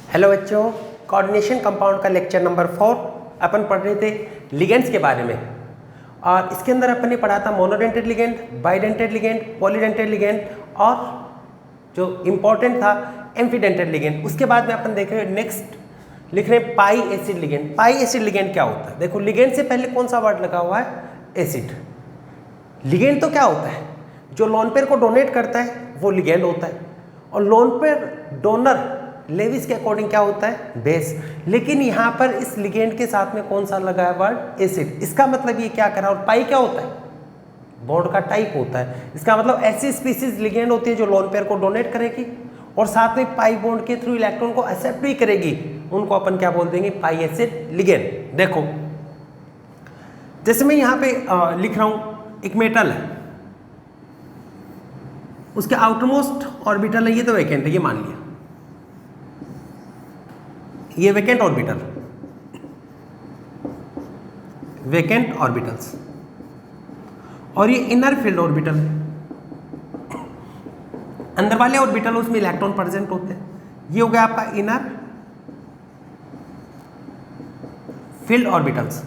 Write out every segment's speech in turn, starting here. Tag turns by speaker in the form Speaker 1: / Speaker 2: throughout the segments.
Speaker 1: Hello बच्चों, coordination compound का lecture number 4 अपन पढ़ रहे थे लिगेंड्स के बारे में। और इसके अंदर अपन ने पढ़ा था monodentate ligand, bidentate ligand, polydentate ligand और जो इम्पोर्टेंट था एम्फीडेंटेड लिगेंड। उसके बाद में अपन देख रहे हैं नेक्स्ट लिख रहे हैं पाई acid ligand. Pi acid ligand क्या होता है? देखो लिगेंड से पहले कौन सा वर्ड लगा हुआ है? एसिड। लिगेंड तो क्या होता है? जो लोन पेयर को डोनेट करता है वो लिगेंड होता है, और लोन पेयर डोनर लेविस के अकॉर्डिंग क्या होता है? बेस। लेकिन यहाँ पर इस लिगेंड के साथ में कौन सा लगा है वर्ड? एसिड। इसका मतलब ये क्या करा? और पाई क्या होता है? बॉन्ड का टाइप होता है। इसका मतलब ऐसी स्पीसीज लिगेंड होती है जो लोन पेयर को डोनेट करेगी और साथ में पाई बॉन्ड के थ्रू इलेक्ट्रॉन को एक्सेप्ट भी करेगी, उनको अपन क्या बोल देंगे? पाई एसिड लिगेंड। देखो जैसे मैं यहाँ पे लिख रहा हूँ, एक मेटल है, उसके आउटरमोस्ट ऑर्बिटल है, ये तो वैकेंट है, ये मान लिया, ये वैकेंट ऑर्बिटल, वैकेंट ऑर्बिटल्स, और ये इनर फील्ड ऑर्बिटल है। अंदर वाले ऑर्बिटल उसमें इलेक्ट्रॉन प्रेजेंट होते हैं। ये हो गया आपका इनर फील्ड ऑर्बिटल्स।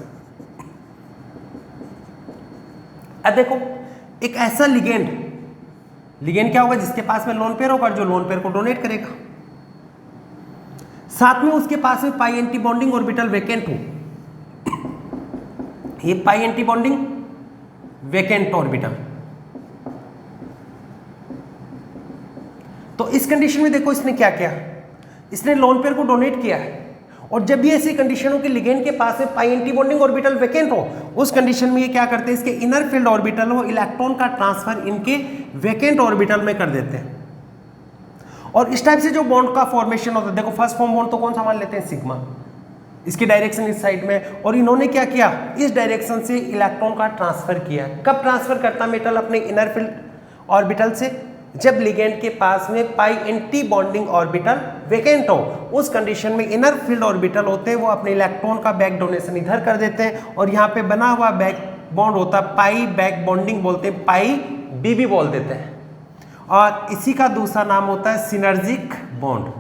Speaker 1: अब देखो एक ऐसा लिगेंड, लिगेंड क्या होगा? जिसके पास में लोन पेयर होगा, जो लोन पेयर को डोनेट करेगा, साथ में उसके पास में पाई एंटी बॉन्डिंग ऑर्बिटल वैकेंट हो, ये पाई एंटी बॉन्डिंग वैकेंट ऑर्बिटल। तो इस कंडीशन में देखो इसने क्या किया, इसने लोन पेयर को डोनेट किया है, और जब भी ऐसी कंडीशन हो कि लिगेंड के पास में पाई एंटी बॉन्डिंग ऑर्बिटल वैकेंट हो, उस कंडीशन में ये क्या करते हैं? इसके इनर फील्ड ऑर्बिटल हो, इलेक्ट्रॉन का ट्रांसफर इनके वैकेंट ऑर्बिटल में कर देते हैं। और इस टाइप से जो बॉन्ड का फॉर्मेशन होता है, देखो फर्स्ट फॉर्म बॉन्ड तो कौन सा मान लेते हैं? सिग्मा। इसकी डायरेक्शन इस साइड में, और इन्होंने क्या किया? इस डायरेक्शन से इलेक्ट्रॉन का ट्रांसफर किया। कब ट्रांसफर करता मेटल? अपने इनर फील्ड ऑर्बिटल से, जब लिगेंड के पास में पाई एंटी बॉन्डिंग ऑर्बिटल वैकेंट हो। उस कंडीशन में इनर फील्ड ऑर्बिटल होते हैं वो अपने इलेक्ट्रॉन का बैक डोनेशन इधर कर देते हैं, और यहाँ पे बना हुआ बैक बॉन्ड होता है पाई बैक बॉन्डिंग बोलते हैं, पाई बीबी बोल देते हैं, और इसी का दूसरा नाम होता है सिनर्जिक बॉन्ड।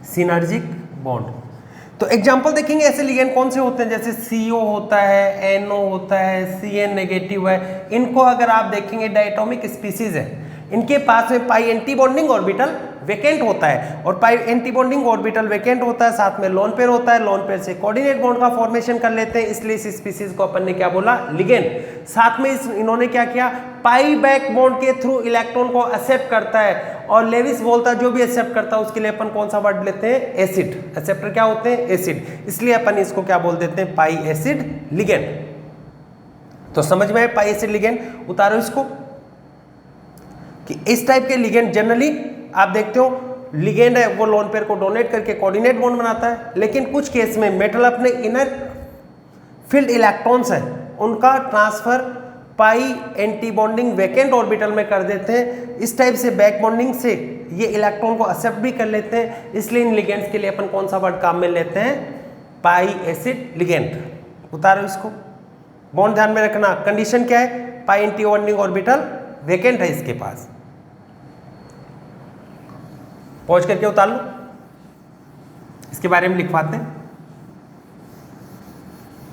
Speaker 1: Synergic bond. तो एग्जांपल देखेंगे ऐसे लिगेंड कौन से होते हैं, जैसे CO होता है, NO होता है, CN नेगेटिव है। इनको अगर आप देखेंगे डायटोमिक स्पीसीज है, इनके पास में पाई एंटी बॉन्डिंग ऑर्बिटल वैकेंट होता है, और पाई एंटी बॉन्डिंग ऑर्बिटल वैकेंट होता है, साथ में लोन पेयर होता है, लोन पेयर से कोऑर्डिनेट बॉन्ड का फॉर्मेशन कर लेते हैं, इसलिए इस स्पीसीज को अपन ने क्या बोला? लिगेंड। साथ में इन्होंने क्या किया? पाई बैक बॉन्ड के थ्रू इलेक्ट्रॉन को एक्सेप्ट करता है, और लेविस बोलता है जो भी एक्सेप्ट करता है उसके लिए अपन कौन सा वर्ड लेते हैं? एसिड। एक्सेप्टर क्या होते हैं? एसिड। इसलिए अपन इसको क्या बोल देते हैं? पाई एसिड लिगेंड। तो समझ में आए पाई एसिड लिगेंड? उतारो इसको कि इस टाइप के लिगेंड जनरली आप देखते हो, लिगेंड है वो लोन पेयर को डोनेट करके कोऑर्डिनेट बॉन्ड बनाता है, लेकिन कुछ केस में मेटल अपने इनर फील्ड इलेक्ट्रॉन्स है उनका ट्रांसफर पाई एंटी बॉन्डिंग वैकेंट ऑर्बिटल में कर देते हैं। इस टाइप से बैक बॉन्डिंग से ये इलेक्ट्रॉन को एक्सेप्ट भी कर लेते हैं, इसलिए इन लिगेंड्स के लिए अपन कौन सा वर्ड काम में लेते हैं? पाई एसिड लिगेंड। उतारो इसको, बॉन्ड ध्यान में रखना, कंडीशन क्या है? पाई एंटी बॉन्डिंग ऑर्बिटल वैकेंट है इसके पास। पहुंच करके उतार लो, इसके बारे में लिखवाते हैं।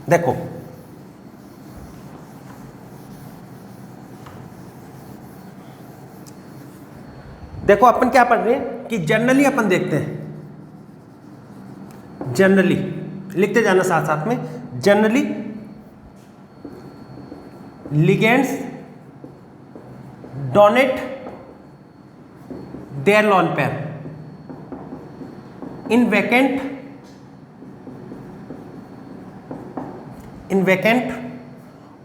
Speaker 1: देखो देखो अपन क्या पढ़ रहे हैं कि जनरली अपन देखते हैं, जनरली लिखते जाना साथ साथ में, generally ligands donate their lone pair in vacant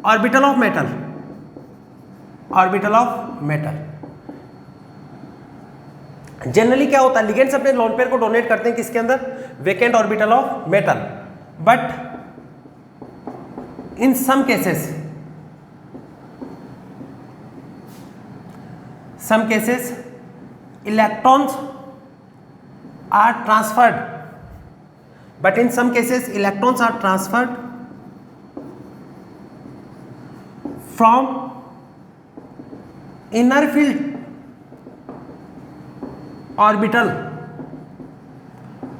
Speaker 1: orbital of metal, orbital of metal। Generally क्या होता है? लिगेंड्स अपने लोन पेयर को डोनेट करते हैं किसके अंदर? Vacant orbital of metal. But in some cases electrons are transferred, but in some cases electrons are transferred from inner field orbital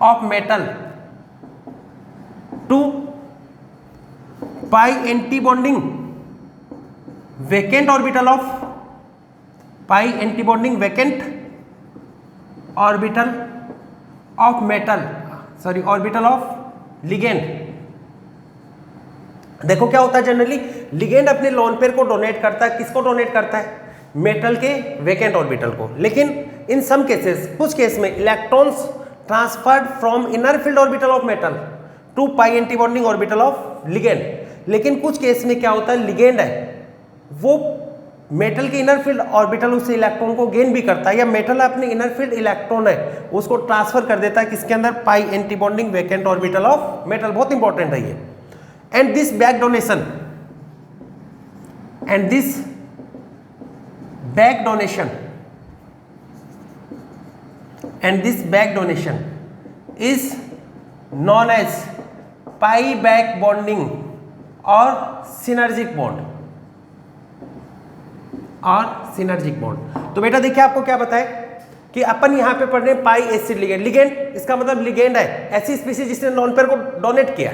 Speaker 1: of metal to pi anti bonding vacant orbital of pi anti bonding vacant orbital of metal orbital of ligand. देखो क्या होता है, generally ligand अपने lone pair को donate करता है, किसको donate करता है? मेटल के वैकेंट ऑर्बिटल को। लेकिन इन सम केसेस, कुछ केस में electrons transferred from inner field orbital of metal to pi anti bonding orbital of ligand. लेकिन कुछ केस में क्या होता है, लिगेंड है वो मेटल के इनर फील्ड ऑर्बिटल उससे इलेक्ट्रॉन को गेन भी करता है, या मेटल अपने इनर फील्ड इलेक्ट्रॉन है उसको ट्रांसफर कर देता है किसके अंदर? Pi anti bonding vacant orbital of metal. बहुत इंपॉर्टेंट है ये। And this back donation is known as pi back bonding और synergic bond। तो बेटा देखिए आपको क्या बताए कि अपन यहाँ पे पढ़ रहे हैं पाई एसिड लिगेंड। लिगेंड इसका मतलब लिगेंड है ऐसी स्पीसीज जिसने नॉन पेयर को डोनेट किया।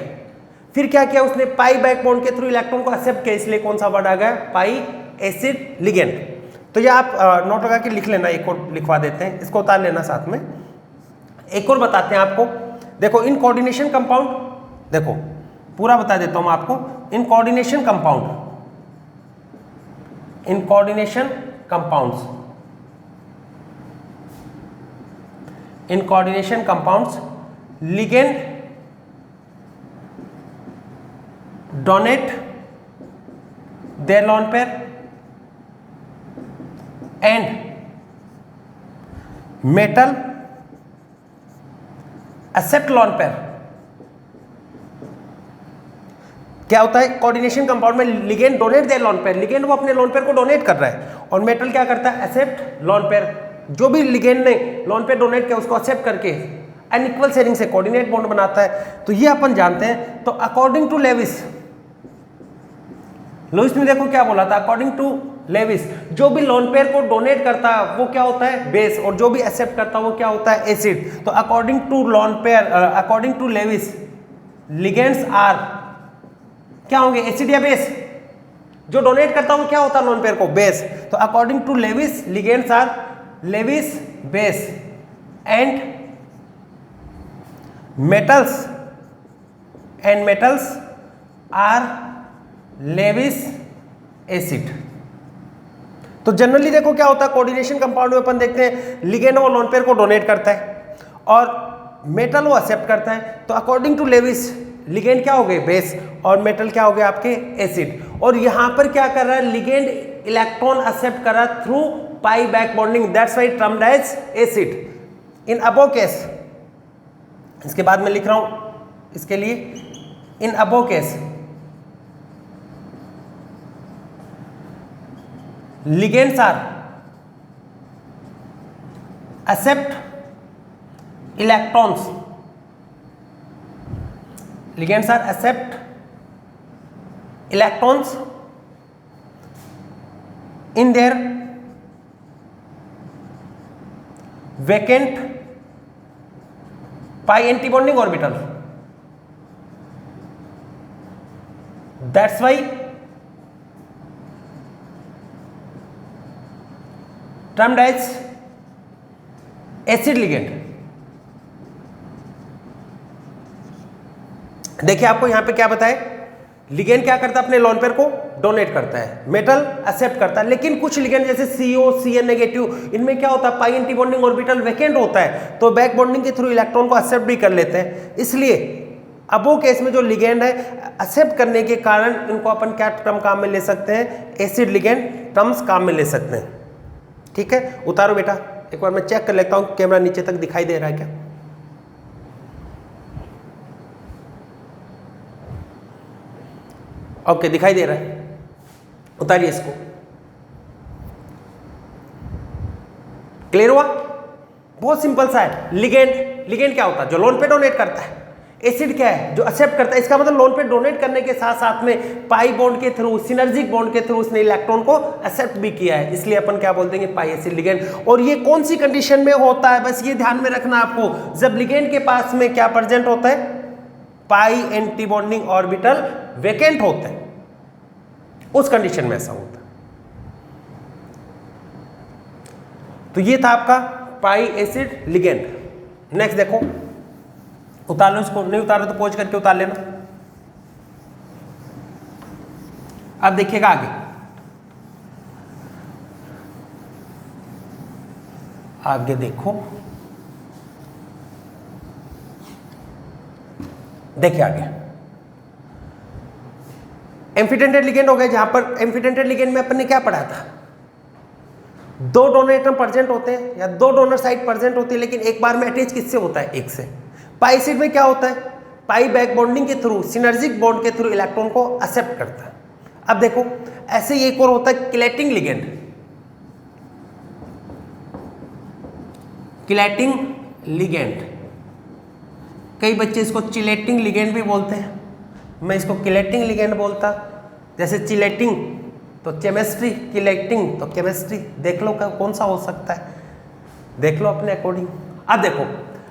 Speaker 1: फिर क्या किया उसने? पाई बैक बॉन्ड के थ्रू इलेक्ट्रॉन को एक्सेप्ट किया, इसलिए कौन सा वर्ड आ गया? पाई एसिड लिगेंड। तो ये आप नोट लगा के लिख लेना, एक और लिखवा देते हैं, इसको उतार लेना साथ में। एक और बताते हैं आपको, देखो इन कोऑर्डिनेशन कंपाउंड, देखो पूरा बता देता हूं मैं आपको। In coordination compounds ligand donate their lone pair and metal accept lone pair. क्या होता है कोऑर्डिनेशन कंपाउंड में? Ligand donate their lone pair, ligand वो अपने लोन पेयर को डोनेट कर रहा है, और मेटल क्या करता है? Accept lone pair. जो भी लिगेंड ने लोन पेयर डोनेट किया उसको एक्सेप्ट करके अनइक्वल शेयरिंग से कोऑर्डिनेट बॉन्ड बनाता है। तो ये अपन जानते हैं। तो अकॉर्डिंग टू लेविस ने देखो क्या बोला था? अकॉर्डिंग टू लेविस जो भी लोन पेयर को डोनेट करता है वो क्या होता है? बेस, और जो भी एक्सेप्ट करता है वो क्या होता है? एसिड। तो according to lone pair, according to Lewis ligands are क्या होंगे? एसिड या बेस? जो डोनेट करता है वो क्या होता है लोन पेयर को? बेस। तो according to Lewis ligands are Lewis base and metals are Lewis acid. तो जनरली देखो क्या होता है कोऑर्डिनेशन कंपाउंड में अपन देखते हैं लिगेंड वो लोन पेयर को डोनेट करता है और मेटल वो एक्सेप्ट करता है। तो अकॉर्डिंग टू लेविस लिगेंड क्या हो गए? बेस, और मेटल क्या हो गए आपके? एसिड। और यहां पर क्या कर रहा है? लिगेंड इलेक्ट्रॉन एक्सेप्ट कर रहा है through pi back bonding, that's why termed as acid. In above case, इसके बाद में लिख रहा हूं इसके लिए, in above case ligands are accept electrons, ligands are accept electrons in their vacant pi antibonding orbital, that's why termed as acid ligand. देखिए आपको यहां पे क्या बताए? लिगेंड क्या करता है? अपने लोन पेयर को डोनेट करता है, मेटल एक्सेप्ट करता है। लेकिन कुछ लिगेंड जैसे CO, Cn नेगेटिव, इनमें क्या होता है? पाई एंटी बॉन्डिंग ऑर्बिटल वैकेंट होता है, तो बैक बॉन्डिंग के थ्रू इलेक्ट्रॉन को एक्सेप्ट भी कर लेते हैं। इसलिए अबो केस में जो लिगेंड है एक्सेप्ट करने के कारण इनको अपन क्या टर्म काम में ले सकते हैं? एसिड लिगेंड टर्म्स काम में ले सकते हैं। ठीक है, उतारो बेटा, एक बार मैं चेक कर लेता हूं कैमरा नीचे तक दिखाई दे रहा है क्या? ओके, दिखाई दे रहा है। उतारिए इसको। क्लियर हुआ? बहुत सिंपल सा है। लिगेंड क्या होता है? जो लोन पे डोनेट करता है। एसिड क्या है, जो एक्सेप्ट करता है, इसका मतलब लोन पे डोनेट करने के साथ साथ में पाई बॉन्ड के थ्रू, सिनर्जिक बॉन्ड के थ्रू उसने इलेक्ट्रॉन को एक्सेप्ट भी किया है, इसलिए अपन क्या बोल देंगे, पाई एसिड लिगेंड। और ये कौन सी कंडीशन में होता है, बस ये ध्यान में रखना आपको, जब लिगेंड के पास में क्या प्रेजेंट होता है, पाई एंटी बॉन्डिंग ऑर्बिटल वेकेंट होते हैं, उस कंडीशन में ऐसा होता है। तो ये था आपका पाई एसिड लिगेंड। नेक्स्ट देखो, उतार लो इसको, नहीं उतारो तो पोज करके उतार लेना। अब देखिएगा आगे, आगे देखो, देखिए आगे एम्फीडेंटेड लिगेंड हो गए, जहां पर एम्फीडेंटेड लिगेंड में अपन ने क्या पढ़ा था, दो डोनर एटम प्रेजेंट होते हैं या दो डोनर साइड प्रेजेंट होती है, लेकिन एक बार में अटैच किससे होता है, एक से। पाई एसिड में क्या होता है, पाई बैक बॉन्डिंग के थ्रू, सिनर्जिक बॉन्ड के थ्रू इलेक्ट्रॉन को एक्सेप्ट करता है। अब देखो ऐसे ही एक और होता है किलेटिंग लिगेंड। किलेटिंग लिगेंड, कई बच्चे इसको चिलेटिंग लिगेंड भी बोलते हैं, मैं इसको किलेटिंग लिगेंड बोलता। जैसे चिलेटिंग तो केमिस्ट्री, किलेटिंग तो केमिस्ट्री, देख लो कौन सा हो सकता है, देख लो अपने अकॉर्डिंग। अब देखो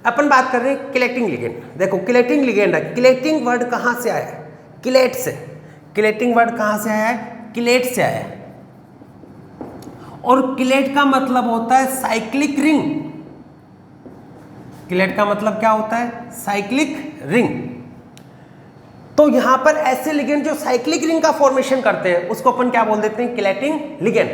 Speaker 1: अपन बात कर रहे हैं किलेटिंग लिगेंड। देखो किलेटिंग लिगेंड है, किलेटिंग वर्ड कहाँ से आया है, किलेट से। किलेटिंग वर्ड कहाँ से आया है, किलेट से आया है। और किलेट का मतलब होता है साइक्लिक रिंग। किलेट का मतलब क्या होता है, साइक्लिक रिंग। तो यहां पर ऐसे लिगेंड जो साइक्लिक रिंग का फॉर्मेशन करते हैं उसको अपन क्या बोल देते हैं, किलेटिंग लिगेंड।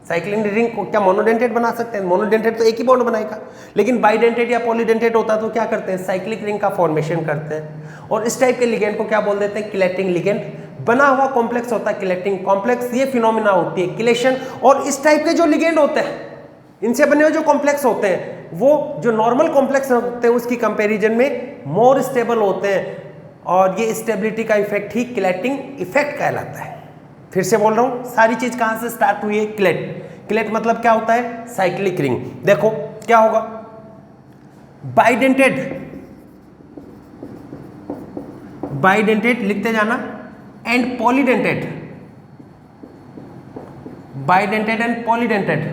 Speaker 1: साइक्लिक रिंग को क्या मोनोडेंटेट बना सकते हैं, मोनोडेंटेट तो एक ही बॉन्ड बनाएगा, लेकिन बाइडेंटेट या पॉलीडेंटेट होता तो क्या करते हैं, साइक्लिक रिंग का फॉर्मेशन करते हैं। और इस टाइप के लिगेंड को क्या बोल देते हैं, किलेटिंग लिगेंड। बना हुआ कॉम्प्लेक्स होता है किलेटिंग कॉम्प्लेक्स, ये फिनोमिना होती है किलेशन। और इस टाइप के जो लिगेंड होते हैं, इनसे बने हुए जो कॉम्प्लेक्स होते हैं, वो जो नॉर्मल कॉम्प्लेक्स होते हैं उसकी कंपैरिजन में मोर स्टेबल होते हैं, और ये स्टेबिलिटी का इफेक्ट ही किलेटिंग इफेक्ट कहलाता है। फिर से बोल रहा हूं, सारी चीज कहां से स्टार्ट हुई है, किलेट। किलेट मतलब क्या होता है, साइक्लिक रिंग। देखो क्या होगा, बाइडेंटेड, बाइडेंटेड लिखते जाना, and polydentate, bidentate and polydentate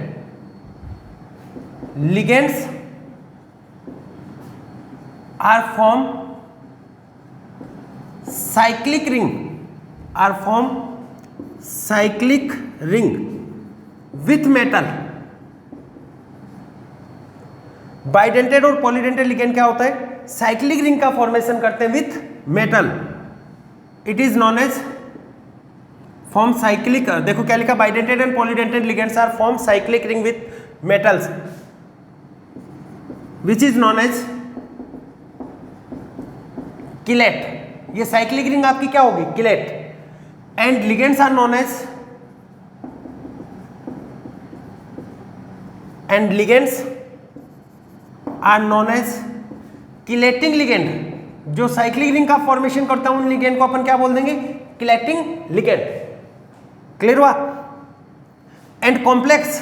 Speaker 1: ligands are form cyclic ring, are form cyclic ring with metal। Bidentate और पॉलीडेंटेड लिगेंड क्या होता है, साइक्लिक रिंग का फॉर्मेशन करते हैं with metal. It is known as form cyclic, देखो क्या लिखा, bidentate and polydentate ligands are form cyclic ring with metals which is known as chelate. ये साइक्लिक रिंग आपकी क्या होगी, chelate. And ligands are known as, and ligands are known as chelating ligand. जो cyclic ring का formation करता है उन ligand को अपन क्या बोल देंगे, किलेटिंग लिगेंड। क्लियर हुआ। एंड कॉम्प्लेक्स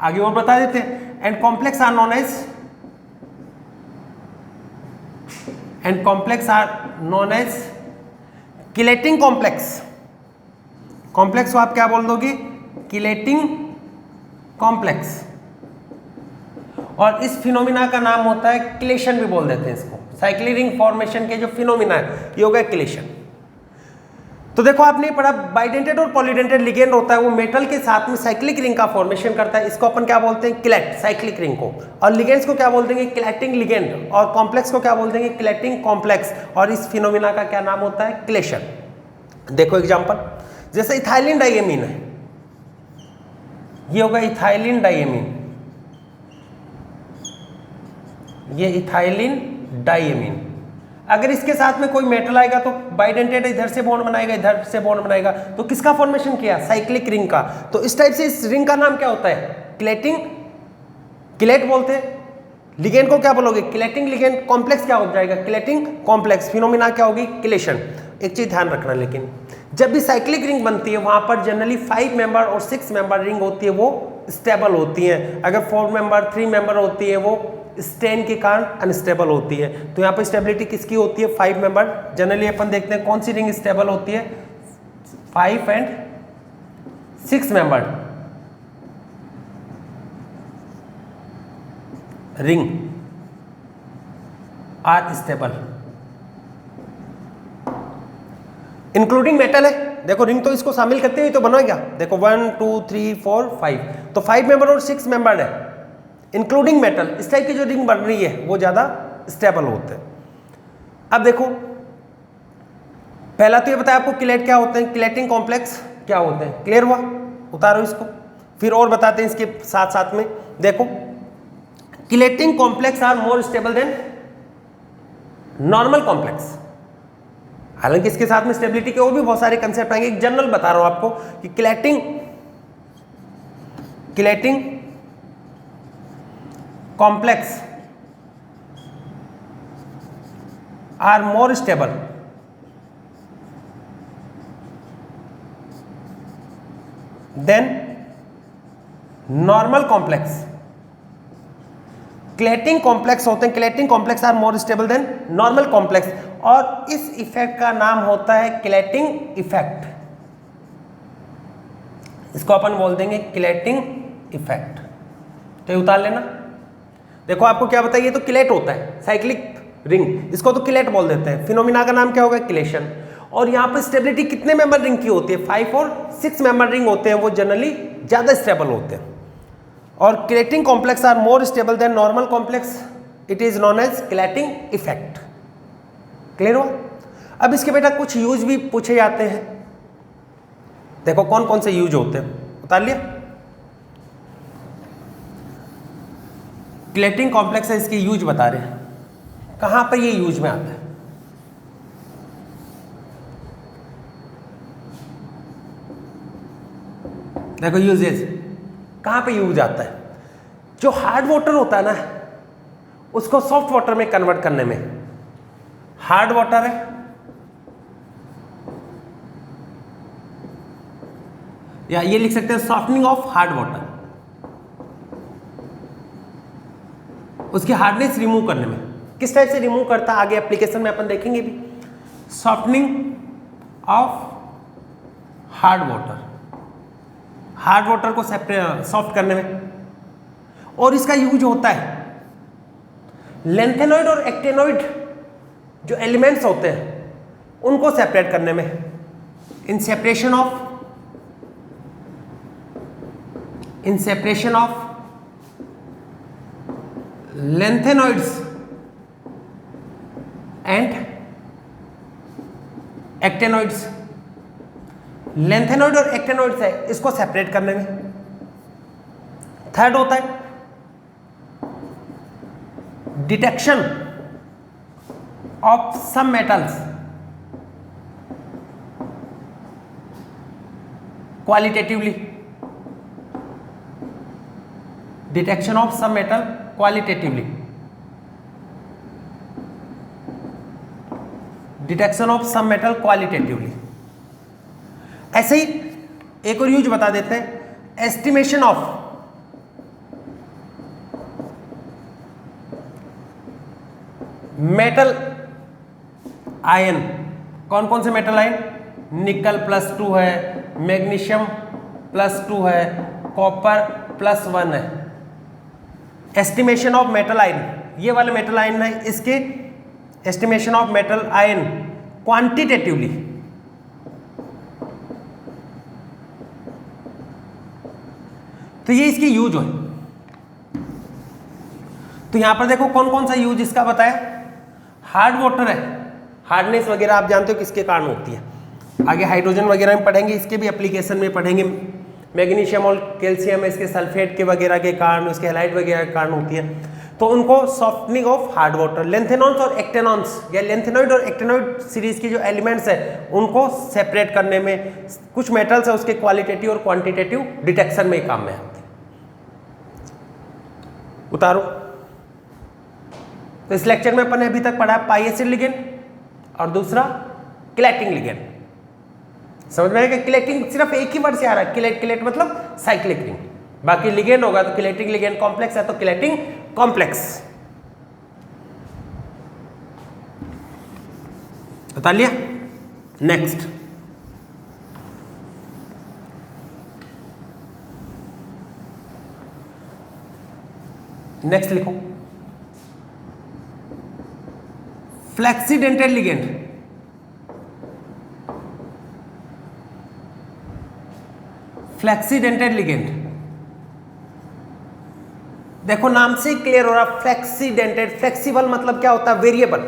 Speaker 1: आगे और बता देते हैं, and complex are known as, and complex are known as chelating complex. Complex को आप क्या बोल दोगे, किलेटिंग कॉम्प्लेक्स। और इस फिनोमिना का नाम होता है किलेशन भी बोल देते हैं इसको। साइक्लिक रिंग फॉर्मेशन के जो फिनोमिना है ये हो गया किलेशन। तो देखो आपने पढ़ा, बाइडेंटेड और पॉलीडेंटेड लिगेंड होता है, वो मेटल के साथ में साइक्लिक रिंग का फॉर्मेशन करता है, इसको अपन क्या बोलते हैं, किलेट, साइक्लिक रिंग को। और लिगेंड्स को क्या बोल देंगे, किलेटिंग लिगेंड। और कॉम्प्लेक्स को क्या बोल देंगे, किलेटिंग कॉम्प्लेक्स। और इस फिनोमिना का क्या नाम होता है, किलेशन। देखो एग्जांपल, जैसे इथाइलिन डाइएमीन है, ये होगा इथाइलिन डाइएमीन, ये इथाइलिन डाइएमीन। अगर इसके साथ में कोई मेटल आएगा तो बाइडेंटेड इधर से बॉन्ड बनाएगा, इधर से बॉन्ड बनाएगा, तो किसका फॉर्मेशन किया, साइक्लिक रिंग का। तो इस टाइप से इस रिंग का नाम क्या होता है, किलेटिंग, किलेट बोलते हैं। लिगेंड को क्या बोलोगे, किलेटिंग लिगेंड। कॉम्प्लेक्स क्या हो जाएगा, किलेटिंग कॉम्प्लेक्स। फिनोमिना क्या होगी, किलेशन। एक चीज ध्यान रखना, लेकिन जब भी साइक्लिक रिंग बनती है वहां पर जनरली 5 मेंबर और 6 मेंबर रिंग होती है वो स्टेबल होती है। अगर 4 मेंबर 3 मेंबर होती है वो स्ट्रेन के कारण अनस्टेबल होती है। तो यहाँ पर स्टेबिलिटी किसकी होती है? 5 मेंबर। जनरली अपन देखते हैं कौन सी रिंग स्टेबल होती है? 5 and 6 member ring are stable including metal है। देखो रिंग तो इसको शामिल करते हुए तो बना क्या? देखो 1 2 3 4 5, तो 5 मेंबर और 6 मेंबर है इंक्लूडिंग मेटल। इस टाइप की जो रिंग बन रही है वो ज्यादा स्टेबल होते हैं। अब देखो पहला तो ये बताया आपको किलेट क्या होते हैं, किलेटिंग कॉम्प्लेक्स क्या होते हैं, क्लियर हुआ? उतारो इसको, फिर और बताते हैं इसके साथ साथ में। देखो chelating complex are more stable than normal complex. हालांकि इसके साथ में स्टेबिलिटी के और भी बहुत सारे कंसेप्ट आएंगे, एक जनरल बता रहा हूं आपको कि chelating complex are more stable than normal complex. Chelating complex होते हैं, chelating complex are more stable than normal complex, और इस इफेक्ट का नाम होता है क्लेटिंग इफेक्ट। इसको अपन बोल देंगे क्लेटिंग इफेक्ट। तो उतार लेना। देखो आपको क्या बताइए, तो क्लेट होता है साइक्लिक रिंग, इसको तो क्लेट बोल देते हैं। फिनोमिना का नाम क्या होगा? क्लेशन। और यहाँ पर स्टेबिलिटी कितने मेंबर रिंग की होती है? 5 और 6 मेंबर रिंग होते हैं, वो जनरली ज्यादा स्टेबल होते हैं। और chelating complex are more stable than normal complex, it is known as chelating effect. Clear हो? अब इसके बेटा कुछ यूज भी पूछे जाते हैं। देखो कौन कौन से यूज होते हैं, उतार लिया। क्लेटिंग कॉम्प्लेक्स है, इसके यूज बता रहे हैं, कहां पर ये यूज में आता है। देखो यूजेज कहां पे यूज आता है? जो हार्ड वाटर होता है ना उसको सॉफ्ट वाटर में कन्वर्ट करने में। हार्ड वाटर है, या ये लिख सकते हैं सॉफ्टनिंग ऑफ हार्ड वाटर, उसकी हार्डनेस रिमूव करने में। किस टाइप से रिमूव करता है आगे एप्लीकेशन में अपन देखेंगे भी। Softening of hard water, hard water को सॉफ्ट करने में। और इसका यूज होता है लेंथेनॉइड और एक्टेनॉइड जो एलिमेंट्स होते हैं उनको सेपरेट करने में। In separation of lanthanoids and actinoids. Lanthanoid और एक्टेनॉइड्स है, इसको सेपरेट करने में। थर्ड होता है detection of some metals qualitatively. Detection of some metal qualitatively, detection of some metal qualitatively. ऐसे ही एक और यूज बता देते हैं, एस्टिमेशन ऑफ मेटल आयन। कौन कौन से मेटल आयन? निकल +2 है, मैग्नीशियम +2 है, कॉपर +1 है। एस्टिमेशन ऑफ मेटल आयन, ये वाले मेटल आयन है, इसके estimation of metal ion quantitatively. तो ये इसकी यूज है। तो यहां पर देखो कौन कौन सा यूज इसका बताया। हार्ड वाटर है, हार्डनेस वगैरह आप जानते हो किसके कारण होती है, आगे हाइड्रोजन वगैरह में पढ़ेंगे, इसके भी एप्लीकेशन में पढ़ेंगे। मैग्नीशियम और कैल्शियम इसके सल्फेट के वगैरह के कारण, उसके हैलाइड वगैरह के कारण होती है। तो उनको सॉफ्टनिंग ऑफ हार्ड वाटर। लेंथेनॉन्स और एक्टेनॉन्स या लेंथेनॉइड और एक्टेनॉइड सीरीज की जो एलिमेंट्स है उनको सेपरेट करने में, कुछ मेटल्स है उसके क्वालिटेटिव और क्वांटिटेटिव डिटेक्शन में काम में आते हैं। उतारो। तो इस लेक्चर में अपन ने अभी तक पढ़ा पाई एसिड लिगेंड और दूसरा किलेटिंग लिगेंड। समझ में आएगा? किलेटिंग सिर्फ एक ही वर्ड से आ रहा है, किलेट, किलेट मतलब साइक्लिक रिंग। बाकी लिगेंड होगा तो किलेटिंग लिगेंड, कॉम्प्लेक्स है तो किलेटिंग कॉम्प्लेक्स। बता लिया। नेक्स्ट, नेक्स्ट लिखो, फ्लेक्सीडेंटेड लिगेंड। फ्लेक्सीडेंटेड लिगेंड, देखो नाम से क्लियर हो रहा, फ्लेक्सीडेंटेड। फ्लेक्सिबल मतलब क्या होता है? वेरिएबल।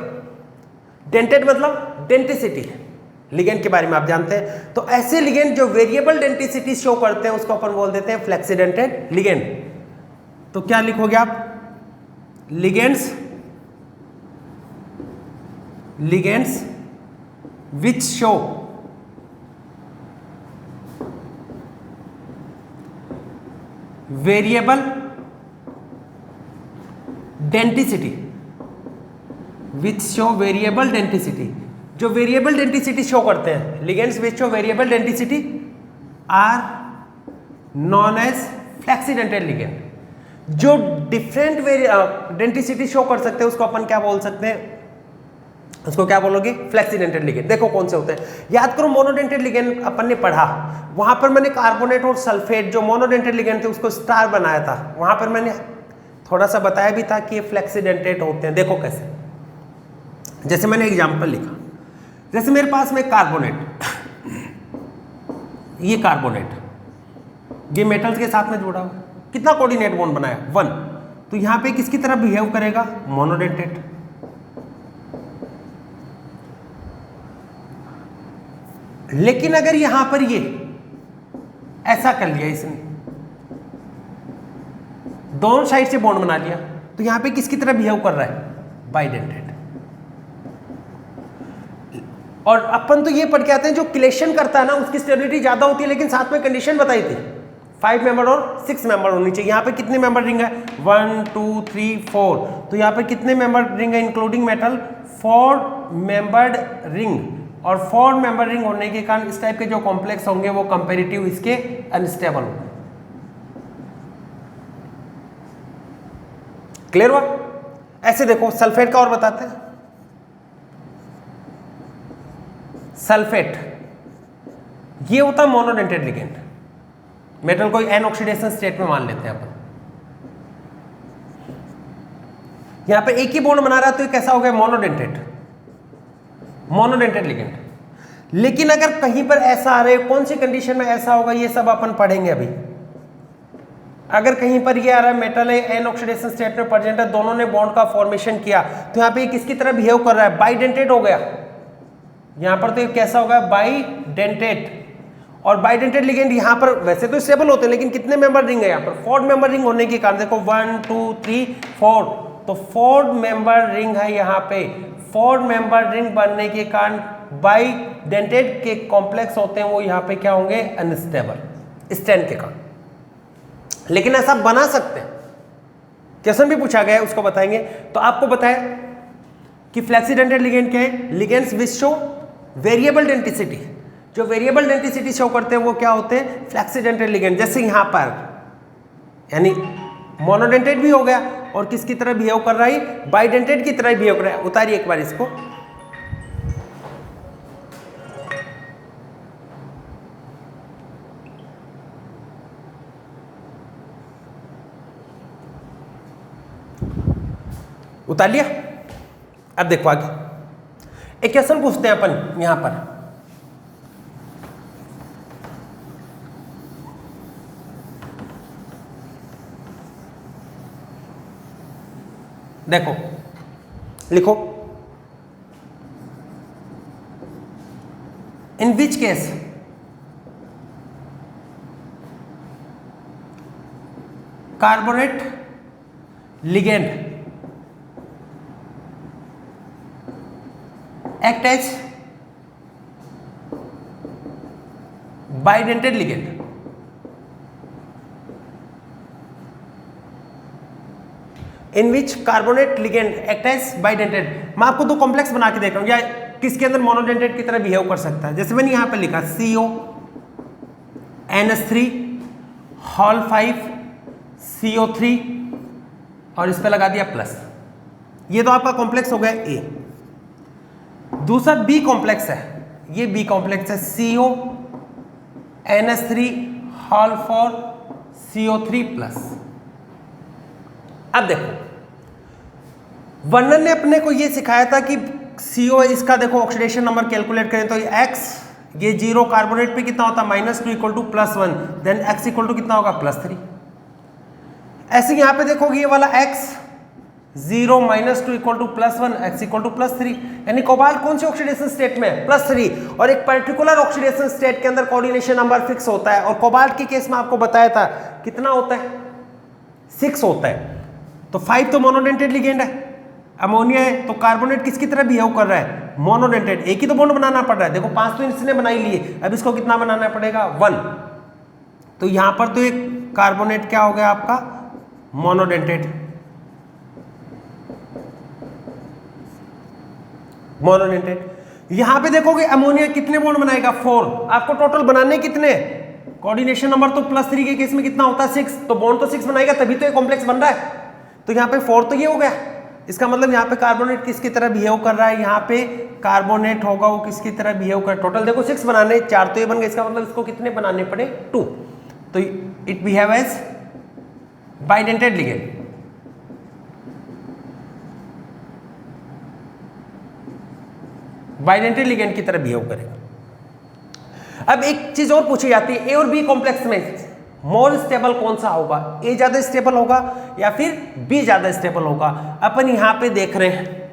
Speaker 1: डेंटेड मतलब डेंटिसिटी। लिगेंड के बारे में आप जानते हैं। तो ऐसे लिगेंड जो वेरिएबल डेंटिसिटी शो करते हैं उसको अपन बोल देते हैं फ्लेक्सीडेंटेड लिगेंड। तो क्या लिखोगे आप? Ligands, ligands which show variable denticity, which show variable denticity. जो वेरिएबल डेंटिसिटी शो करते हैं, ligands which show variable denticity are known as flexidentate ligand. जो डिफरेंट डेंटिसिटी शो कर सकते हैं उसको अपन क्या बोल सकते हैं? उसको क्या बोलोगे? फ्लेक्सीडेंटेड लिगेंड। देखो कौन से होते हैं, याद करो मोनोडेंटेड लिगेंड अपन ने पढ़ा, वहां पर मैंने कार्बोनेट और सल्फेट जो मोनोडेंटेड लिगेंड थे उसको स्टार बनाया था। वहां पर मैंने थोड़ा सा बताया भी था कि ये फ्लेक्सीडेंटेड होते हैं। देखो कैसे, जैसे मैंने एग्जांपल लिखा, जैसे मेरे पास में कार्बोनेट, ये कार्बोनेट, ये मेटल्स के साथ में जुड़ा हुआ, कितना कोऑर्डिनेट बॉन्ड बनाया? 1। तो यहां पे किसकी तरह बिहेव करेगा? मोनोडेंटेड। लेकिन अगर यहां पर ये ऐसा कर लिया, इसने दोनों साइड से बॉन्ड बना लिया, तो यहां पे किसकी तरह बिहेव कर रहा है? बाइडेंटेड। और अपन तो ये पढ़ के आते हैं जो किलेशन करता है ना उसकी स्टेबिलिटी ज्यादा होती है, लेकिन साथ में कंडीशन बताई थी 5 मेंबर और 6 मेंबर होनी चाहिए। यहां पे कितने मेंबर रिंग है? 1 2 3 4। तो यहां पे कितने मेंबर रिंग है इंक्लूडिंग मेटल? 4 membered ring. और 4 मेंबर रिंग होने के कारण इस टाइप के जो कॉम्प्लेक्स होंगे वो कंपेरेटिव इसके अनस्टेबल होंगे। क्लियर हुआ? ऐसे देखो सल्फेट का और बताते हैं। सल्फेट ये होता है मोनोडेंटेड लिगेंड। मेटल को एन ऑक्सीडेशन स्टेट में मान लेते हैं अपन। यहां पे एक ही बॉन्ड बना रहा है तो ये कैसा हो गया? Monodentate, monodentate ligand. लेकिन अगर कहीं पर ऐसा आ रहा है, कौन सी कंडीशन में ऐसा होगा ये सब अपन पढ़ेंगे अभी। अगर कहीं पर ये आ रहा है मेटल है एन ऑक्सीडेशन स्टेट में प्रेजेंट है, दोनों ने बॉन्ड का फॉर्मेशन किया, तो यहां पे किसकी तरह बिहेव कर रहा है? बाइडेंटेड हो गया। यहां पर तो ये कैसा होगा? बाइडेंटेड। और बाइडेंटेड लिगेंड यहां पर वैसे तो स्टेबल होते हैं, लेकिन कितने मेंबर रिंग है यहां पर? 4 मेंबर रिंग होने के कारण देखो 1 2 3 4, तो 4 मेंबर रिंग है यहां पे। 4 मेंबर रिंग बनने के कारण बाइडेंटेड के कॉम्प्लेक्स होते हैं वो यहां पे क्या होंगे? अनस्टेबल, स्टैंड के कारण। लेकिन ऐसा बना सकते हैं, क्वेश्चन भी पूछा गया है उसको बताएंगे। तो आपको बताया कि फ्लेक्सीडेंटेड लिगेंड क्या है? Ligands which show variable denticity. जो वेरिएबल डेंटिसिटी शो करते हैं वो क्या होते हैं? फ्लेक्सीडेंटेड लिगेंड। जैसे यहां पर यानी मोनोडेंटेड भी हो गया और किसकी तरह बिहेव कर रहा है? बाइडेंटेड की तरह बिहेव कर रहा है। उतारिए एक बार इसको। उतार लिया? अब देखो आगे एक क्वेश्चन पूछते हैं अपन यहां पर। देखो लिखो, in which case carbonate ligand act as bidentate ligand। In which carbonate ligand act as bidentate. मैं आपको दो कॉम्प्लेक्स बना के देख रहा हूं, या किसके अंदर मोनोडेंटेट की तरह बिहेव कर सकता है। जैसे मैंने यहां पे लिखा CO NH3 हॉल 5 CO3 और इस पे लगा दिया प्लस। ये तो आपका कॉम्प्लेक्स हो गया A। दूसरा B कॉम्प्लेक्स है, ये B कॉम्प्लेक्स है CO NH3 hall 4 CO3 plus. अब देखो वर्णन ने अपने को ये सिखाया था कि CO इसका देखो ऑक्सीडेशन नंबर कैलकुलेट करें तो X ये 0 कार्बोनेट पे कितना होता है -2 equal to +1, then X equal to कितना होगा +3। ऐसे यहां पे देखोगे ये वाला X 0 -2 equal to +1, X equal to +3, यानी कोबाल्ट कौन सी ऑक्सीडेशन स्टेट में है +3 और एक पर्टिकुलर ऑक्सीडेशन स्टेट के अंदर कोऑर्डिनेशन नंबर फिक्स होता है और कोबाल्ट के केस में आपको बताया था कितना होता है 6 होता है। तो 5 तो मोनोडेंटेट लिगेंड है, अमोनिया है तो कार्बोनेट किसकी तरह बिहेव कर रहा है मोनोडेंटेट, एक ही तो बॉन्ड बनाना पड़ रहा है। देखो 5 तो इसने बना ही लिए, अब इसको कितना बनाना पड़ेगा 1। तो यहां पर तो एक कार्बोनेट क्या हो गया आपका मोनोडेंटेट, मोनोडेंटेट। यहां पे देखोगे अमोनिया कितने बॉन्ड बनाएगा 4, आपको टोटल बनाने कितने, कोऑर्डिनेशन नंबर तो +3 के केस में कितना होता है 6, तो बॉन्ड तो 6 बनाएगा तभी तो ये कॉम्प्लेक्स बन रहा है। तो यहाँ पे 4 तो ये हो गया, इसका मतलब यहाँ पे कार्बोनेट किसकी तरह बिहेव कर रहा है, यहाँ पे कार्बोनेट होगा वो किसकी तरह बिहेव कर, टोटल देखो 6 बनाने, 4 तो ये बन गए, इसका मतलब इसको कितने बनाने पड़े 2। तो it behave as bidentate ligand. Bidentate ligand की तरह बिहेव करेगा। अब एक चीज और पूछी जाती है, ए और बी कॉम्प्लेक्स में मोर स्टेबल कौन सा होगा, ए ज्यादा स्टेबल होगा या फिर बी ज्यादा स्टेबल होगा। अपन यहां पे देख रहे हैं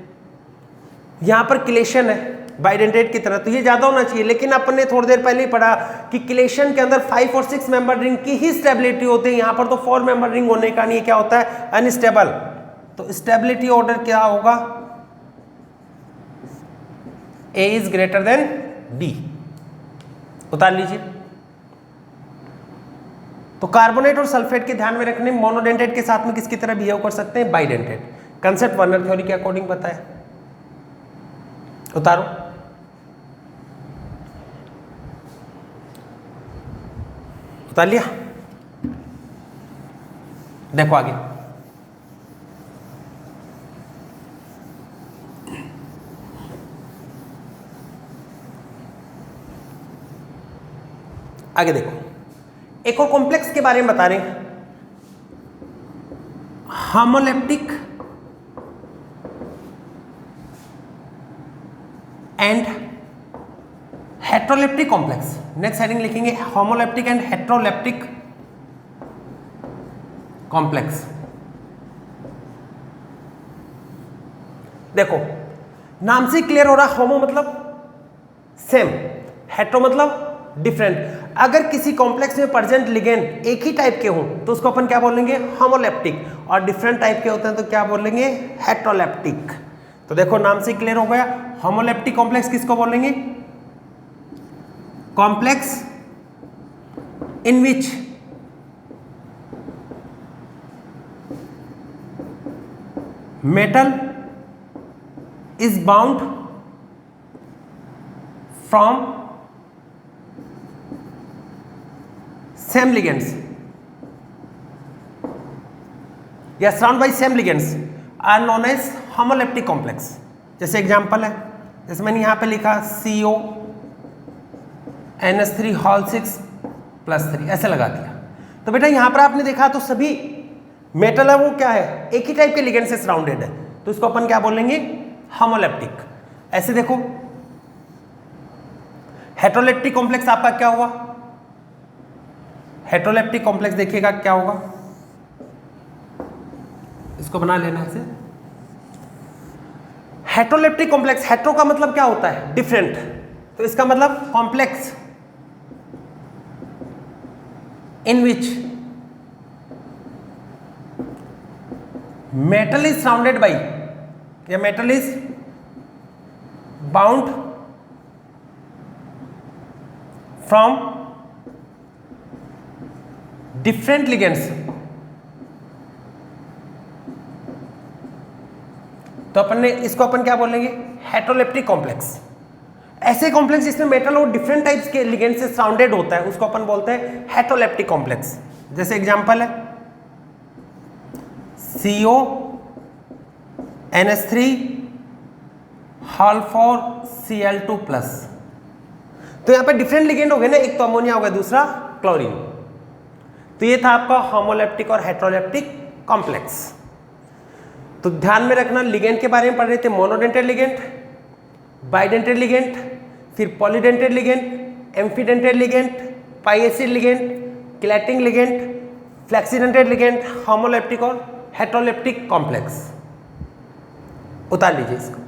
Speaker 1: यहां पर किलेशन है बाइडेंटेट की तरह, तो ये ज्यादा होना चाहिए, लेकिन अपन ने थोड़ी देर पहले ही पढ़ा कि किलेशन के अंदर 5 और 6 मेंबर रिंग की ही स्टेबिलिटी होती है, यहां पर तो 4 मेंबर रिंग होने का नहीं, क्या होता है अनस्टेबल। तो स्टेबिलिटी ऑर्डर क्या होगा, ए इज ग्रेटर देन डी, उतार लीजिए। तो कार्बोनेट और सल्फेट के ध्यान में रखने, मोनोडेंटेट के साथ में किसकी तरह बिहेव कर सकते हैं बाइडेंटेट। कंसेप्ट वर्नर थ्योरी के अकॉर्डिंग बताया, उतारो। उतार लिया, देखो आगे आगे देखो एक और कॉम्प्लेक्स के बारे में बता रहे हैं, homoleptic and heteroleptic complex. Next heading लिखेंगे होमोलेप्टिक एंड हेट्रोलेप्टिक कॉम्प्लेक्स। देखो नाम से क्लियर हो रहा, होमो मतलब सेम, हेट्रो मतलब डिफरेंट। अगर किसी कॉम्प्लेक्स में प्रेजेंट लिगेंड एक ही टाइप के हों तो उसको अपन क्या बोलेंगे होमोलेप्टिक, और डिफरेंट टाइप के होते हैं तो क्या बोलेंगे हेट्रोलेप्टिक। तो देखो नाम से क्लियर हो गया, होमोलेप्टिक कॉम्प्लेक्स किसको बोलेंगे, complex in which metal is bound from same ligands या surround by same ligands are known as homoleptic complex. जैसे एग्जांपल है, जैसे मैंने यहां पे लिखा CO NH3 हॉल 6 +3 ऐसे लगा दिया। तो बेटा यहां पर आपने देखा तो सभी मेटल है वो क्या है एक ही टाइप के लिगेंड से सराउंडेड है, तो इसको अपन क्या बोलेंगे होमोलेप्टिक। ऐसे देखो हेट्रोलेप्टिक कॉम्प्लेक्स आपका क्या हुआ, हेट्रोलेप्टिक कॉम्प्लेक्स देखिएगा क्या होगा, इसको बना लेना ऐसे। हेट्रोलेप्टिक कॉम्प्लेक्स, हेट्रो का मतलब क्या होता है डिफरेंट, तो इसका मतलब complex in which metal is surrounded by या metal is bound from different ligands. तो अपन ने इसको अपन क्या बोलेंगे हेट्रोलेप्टिक कॉम्प्लेक्स। ऐसे कॉम्प्लेक्स जिसमें मेटल और डिफरेंट टाइप्स के लिगेंड से सराउंडेड होता है उसको अपन बोलते हैं हेटेरोलेप्टिक कॉम्प्लेक्स। जैसे एग्जांपल है CO NH3 हाल 4 Cl2 प्लस। तो यहां पे डिफरेंट लिगेंड हो गए ना, एक तो अमोनिया हो गया, दूसरा क्लोरीन। तो ये था आपका होमोलेप्टिक और हेटेरोलेप्टिक कॉम्प्लेक्स। तो ध्यान में रखना, लिगेंड के बारे में पढ़ रहे थे, मोनोडेंटेड लिगेंड, बाइडेंटेड लिगेंड, फिर polydentate ligand, ambidentate ligand, pi acid ligand, chelating ligand, flexidentate ligand, homoleptic और हेटेरोलेप्टिक कॉम्प्लेक्स। उतार लीजिए इसको।